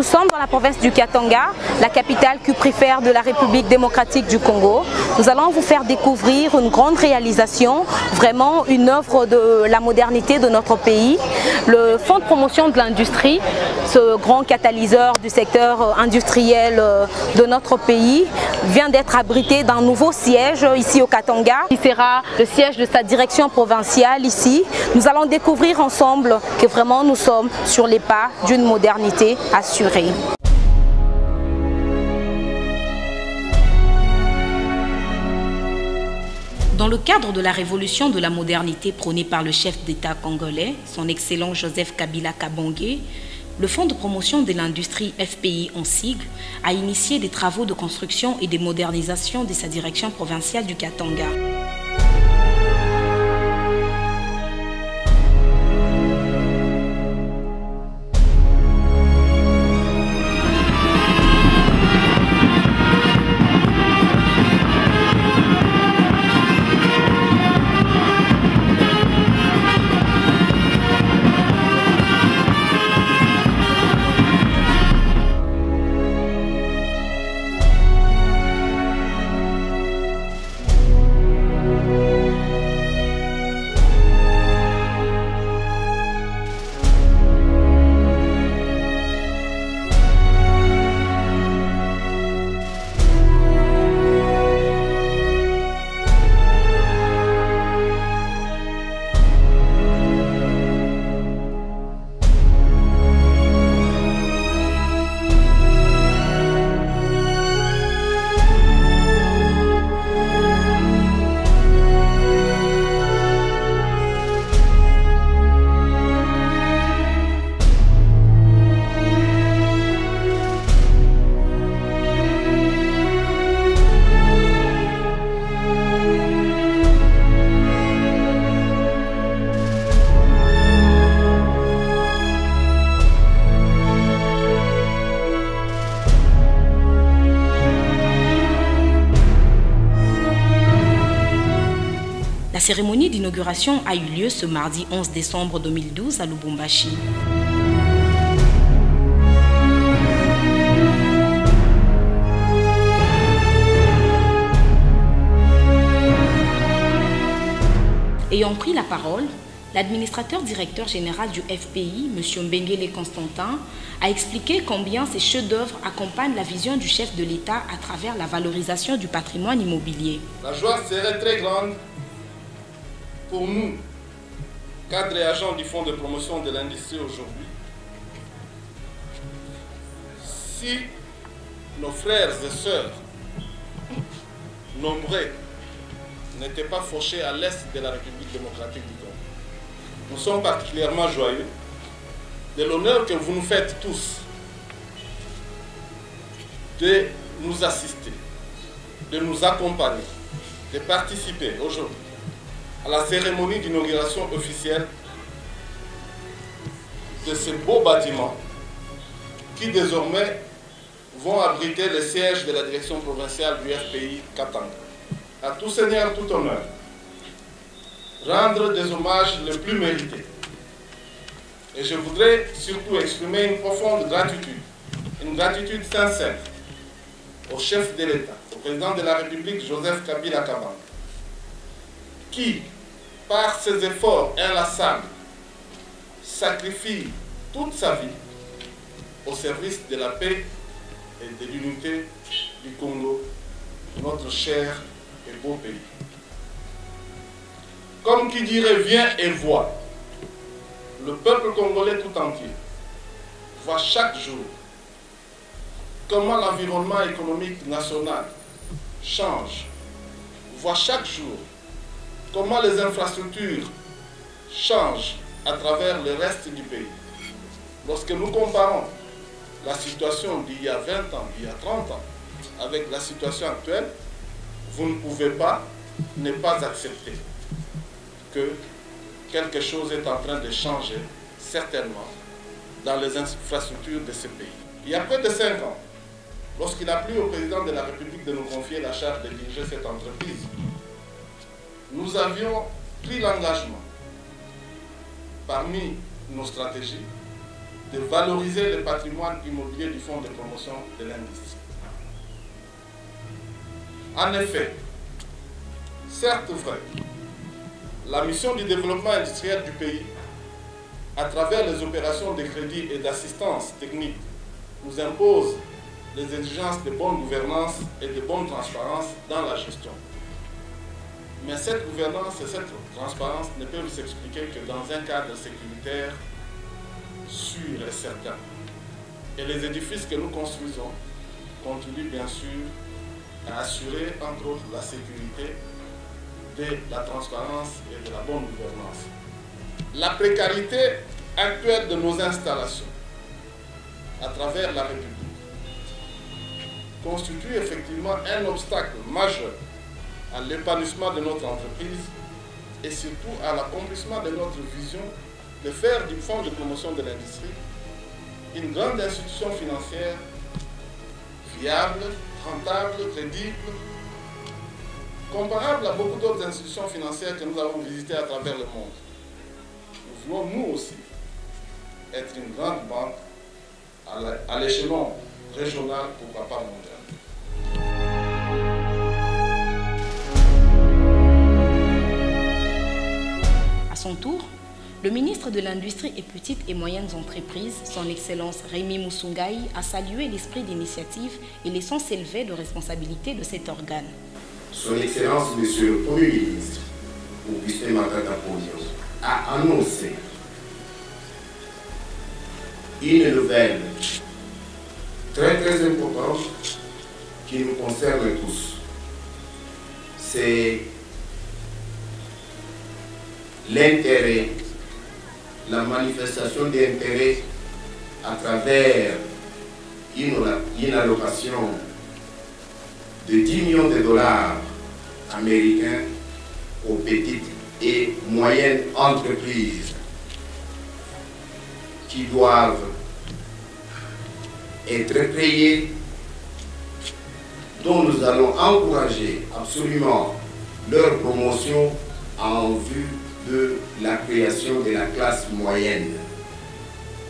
Nous sommes dans la province du Katanga, la capitale cuprifère de la République démocratique du Congo. Nous allons vous faire découvrir une grande réalisation, vraiment une œuvre de la modernité de notre pays. Le Fonds de promotion de l'industrie, ce grand catalyseur du secteur industriel de notre pays, vient d'être abrité d'un nouveau siège ici au Katanga, qui sera le siège de sa direction provinciale ici. Nous allons découvrir ensemble que vraiment nous sommes sur les pas d'une modernité assurée. Dans le cadre de la révolution de la modernité prônée par le chef d'État congolais, son excellent Joseph Kabila Kabange, le Fonds de promotion de l'industrie FPI en sigle a initié des travaux de construction et de modernisation de sa direction provinciale du Katanga. La cérémonie d'inauguration a eu lieu ce mardi 11 décembre 2012 à Lubumbashi. Ayant pris la parole, l'administrateur directeur général du FPI, M. Mbengele Constantin, a expliqué combien ces chefs-d'œuvre accompagnent la vision du chef de l'État à travers la valorisation du patrimoine immobilier. La joie serait très grande pour nous, cadres et agents du Fonds de promotion de l'industrie aujourd'hui, si nos frères et sœurs nombreux n'étaient pas fauchés à l'est de la République démocratique du Congo. Nous sommes particulièrement joyeux de l'honneur que vous nous faites tous de nous assister, de nous accompagner, de participer aujourd'hui à la cérémonie d'inauguration officielle de ces beaux bâtiments qui désormais vont abriter le siège de la direction provinciale du FPI Katanga. À tout seigneur, tout honneur, rendre des hommages les plus mérités. Et je voudrais surtout exprimer une profonde gratitude, une gratitude sincère au chef de l'État, au président de la République Joseph Kabila Kabange, qui, par ses efforts inlassables, sacrifie toute sa vie au service de la paix et de l'unité du Congo, notre cher et beau pays. Comme qui dirait viens et vois, le peuple congolais tout entier voit chaque jour comment l'environnement économique national change, voit chaque jour comment les infrastructures changent à travers le reste du pays. Lorsque nous comparons la situation d'il y a 20 ans, d'il y a 30 ans, avec la situation actuelle, vous ne pouvez pas ne pas accepter que quelque chose est en train de changer, certainement, dans les infrastructures de ce pays. Il y a près de 5 ans, lorsqu'il a plu au président de la République de nous confier la charge de diriger cette entreprise, nous avions pris l'engagement, parmi nos stratégies, de valoriser le patrimoine immobilier du Fonds de promotion de l'industrie. En effet, certes vrai, la mission du développement industriel du pays, à travers les opérations de crédit et d'assistance technique, nous impose les exigences de bonne gouvernance et de bonne transparence dans la gestion. Mais cette gouvernance et cette transparence ne peuvent s'expliquer que dans un cadre sécuritaire sûr et certain. Et les édifices que nous construisons contribuent bien sûr à assurer entre autres la sécurité, de la transparence et de la bonne gouvernance. La précarité actuelle de nos installations à travers la République constitue effectivement un obstacle majeur à l'épanouissement de notre entreprise et surtout à l'accomplissement de notre vision de faire du Fonds de promotion de l'industrie une grande institution financière viable, rentable, crédible, comparable à beaucoup d'autres institutions financières que nous avons visitées à travers le monde. Nous voulons nous aussi être une grande banque à l'échelon régional, pourquoi pas mondial. À son tour, le ministre de l'Industrie et Petites et Moyennes Entreprises, son Excellence Rémi Moussoungaï, a salué l'esprit d'initiative et les sens élevés de responsabilité de cet organe. Son Excellence, Monsieur le Premier ministre, Augustin Matata Ponyo, a annoncé une nouvelle très importante qui nous concerne tous. C'est l'intérêt, la manifestation d'intérêt à travers une allocation de 10 millions de dollars américains aux petites et moyennes entreprises qui doivent être créées, dont nous allons encourager absolument leur promotion en vue de la création de la classe moyenne,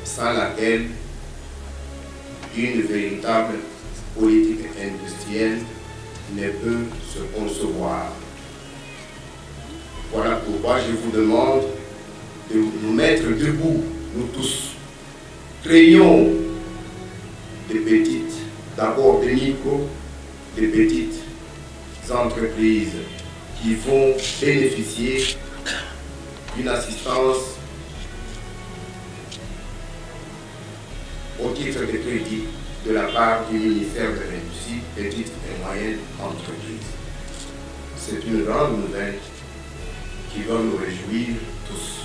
sans laquelle une véritable politique industrielle ne peut se concevoir. Voilà pourquoi je vous demande de nous mettre debout, nous tous. Créons des petites, d'abord des micros, des petites entreprises qui vont bénéficier d'une assistance au titre de crédit de la part du ministère de l'Industrie, petites et moyennes entreprises. C'est une grande nouvelle qui va nous réjouir tous.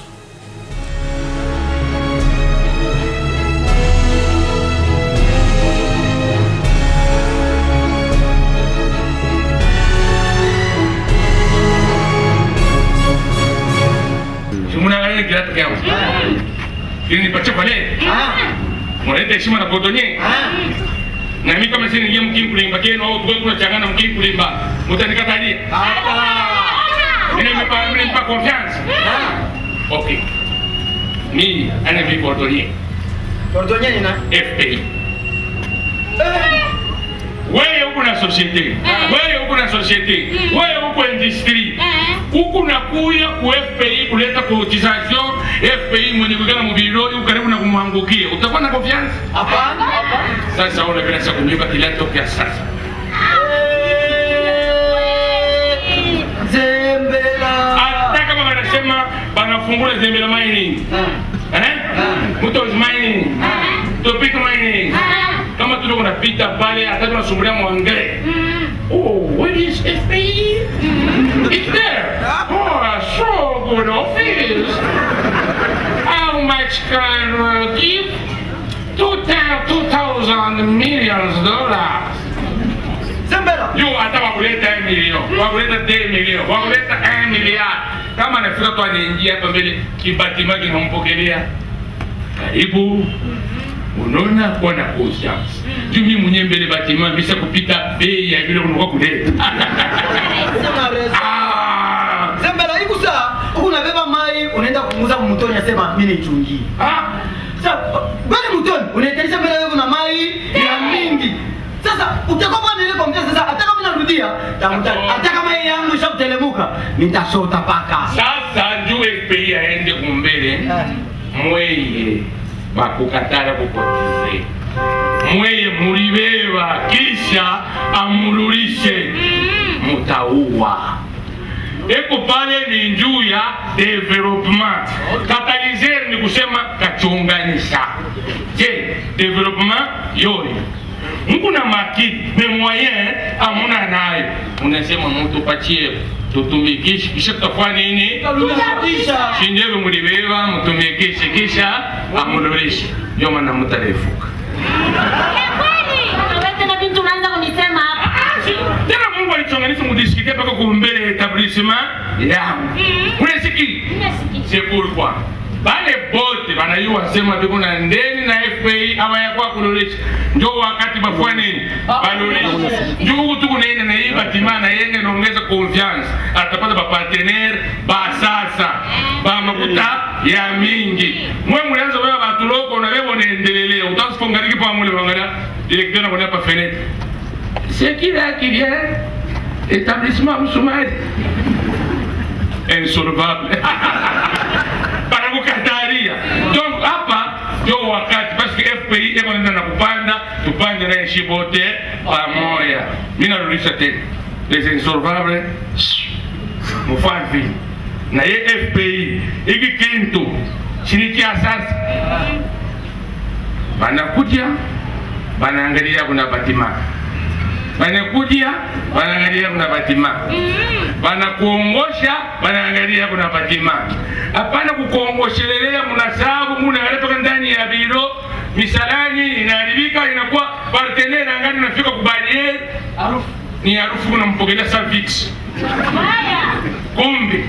Ili nipatie pale. Mwaleta heshima na kodonye. Na mimi kama si ningie mkini kulimba kenu au tuwe tunachangana mkini kulimba. Mutanikatalia. Mimi nipa confiance. Okay. Mimi anavi kodonye. Kodonye ni na FPI. Wewe uko na societe. Wewe uko na societe. Wewe uko industrie. Uko na kuya ku FPI kuleta cotisation. FPI mwenye kugana mubiro uko karibu na kumwangukia. Utakuwa na confiance? Hapana. Sasa ona bila sababu kulipa kila tokea sasa. Zembela. Hata kama wanasema banafungula Zembela mining. Mutos mining. Topic mining. Kama tuko napita pale hata tunasumbulia mwangere. Oh, where is FPI? It's there. Oh, so good office. How much can we give? $2,000 million. Zembela. Yo, hata wakuleta 1 million, wakuleta 2 million, wakuleta 1 milliard. Kama nafika tu anaingia hapa mbele kibatima kinampokelea. Karibu. Unaona kwa na conscience. Jumi mwenye mbele batima bisa kupita bei ya vile unakuwa kuleta. Zembela ikusa, unabeba mai unaenda kumuuza mtoni asema mimi nichungie. Sasa bali unaitanisha mbele wewe na mai ya mingi. Sasa utakopa nile kwa mtesa sasa hata kama narudia hata kama yeye yangu ishakutelemuka nitashota paka. Sasa njoo FPI aende kumbele. Mweye bakukatara kukotize. Mweye mulibeba kisha amurulishe mutaua. Eko pale ni njuu ya development. Katalizer ni kusema kachunganisha. Je, development yoyo. Mkuna makiti, me moyen amuna nayo. Unasema mtu pachie tutumikishe kisha tutafanya nini? Tunatisha. Shinjebe mulibeba mtumikishe kisha amurulishe. Yo maana mtarefuka. Tena Mungu alichonganisha mudiskite paka kumbele etablissement yangu. Unasiki? C'est pourquoi bale bote banayua sema biko na ndeni na FPI aba ya kwa kulolisha. Ndio wakati bafua nini? Balolisha. Ndio kutu kunaenda na hii batimana yenge naongeza confiance. Atapata ba partenaire ba sasa. Ba makuta ya mingi. Mwe mwanzo baba batuloko na leo naendelelea. Utasifungariki pa mule bangara. Directeur na kwa pa fenêtre. C'est qui là qui vient? Établissement Msoumari. Insolvable. Panakukataria. Donc hapa ndio wakati parce que FPI iko nenda kupanda, tupande na nchi bote pamoja. Mimi narudisha tena. Les insolvables mufafi. Na ye FPI hiki kintu shinikia sasa. Banakuja banaangalia kuna batima. Banakuja banaangalia kuna batima. Banakuongosha banaangalia kuna batima. Hapana kukuongoshelelea mnasabu mnaleta ndani ya biro misalani inaharibika inakuwa partenaire angani nafika kubalier ni harufu unampokelea Savix. Kumbe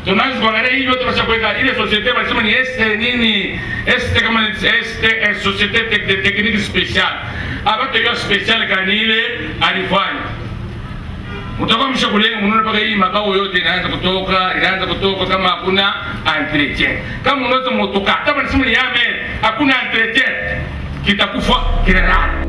tunaanza kuangalia hivyo tunashakwenda ile societe wanasema ni nini kama societe technique spéciale. Abato yo special kanile alifanya. Mtakuwa mshakulenga mnaona paka hii makao yote inaanza kutoka kama hakuna entretien. Kama unaweza motoka kama nasema ni yame hakuna entretien kitakufa kirara.